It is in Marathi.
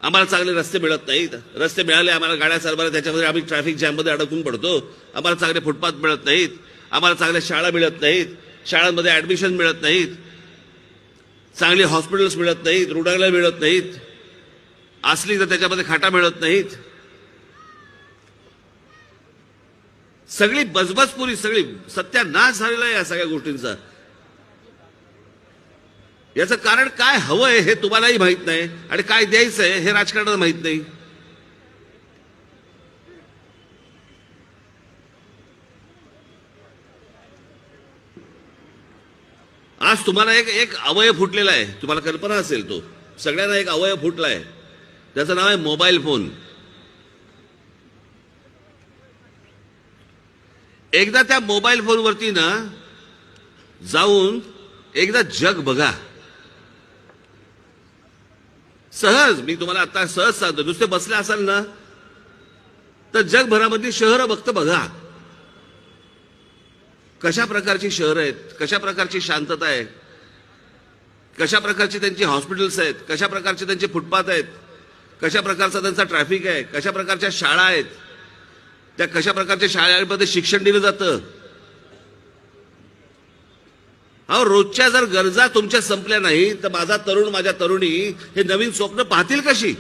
आम्हाला चांगले रस्ते मिळत नाहीत. रस्ते मिळाले आम्हाला गाड्या चालवायला, त्याच्यामध्ये आम्ही ट्रॅफिक जॅममध्ये अडकून पडतो. आम्हाला चांगले फुटपाथ मिळत नाहीत. आम्हाला चांगल्या शाळा मिळत नाहीत. शाळांमध्ये ऍडमिशन मिळत नाहीत. चांगली हॉस्पिटल्स मिळत नाहीत. रुग्णालय मिळत नाहीत. असली तर त्याच्यामध्ये खाटा मिळत नाहीत. सगळी बजबजपुरी, सगळी सत्यानाश झालेला आहे या सगळ्या गोष्टींचा. याचं कारण काय हवंय हे तुम्हालाही माहित नाही आणि काय द्यायचंय हे राजकारणाला माहित नाही. आज तुम्हाला एक एक अवयव फुटलेला आहे. तुम्हाला कल्पना असेल, तो सगळ्यांना एक अवयव फुटला आहे. त्याचं नाव आहे मोबाईल फोन. एकदा त्या मोबाईल फोनवरती ना जाऊन एकदा जग बघा. सहज मी तुम्हाला आता सहज सांगतो, नुसते बसले असाल ना तर जगभरामधली शहरं बघतं बघा. कशा प्रकारची शहरं आहेत, कशा प्रकारची शांतता आहे, कशा प्रकारची त्यांची हॉस्पिटल्स आहेत, कशा प्रकारचे त्यांचे फुटपाथ आहेत, कशा प्रकारचा त्यांचा ट्रॅफिक आहे, कशा प्रकारच्या शाळा आहेत, त्या कशा प्रकारच्या शाळांमध्ये शिक्षण दिलं जातं. अहो, रोजच्या जर गरजा तुमच्या संपल्या नाही तर माझा तरुण, माझ्या तरुणी हे नवीन स्वप्न पाहतील कशी?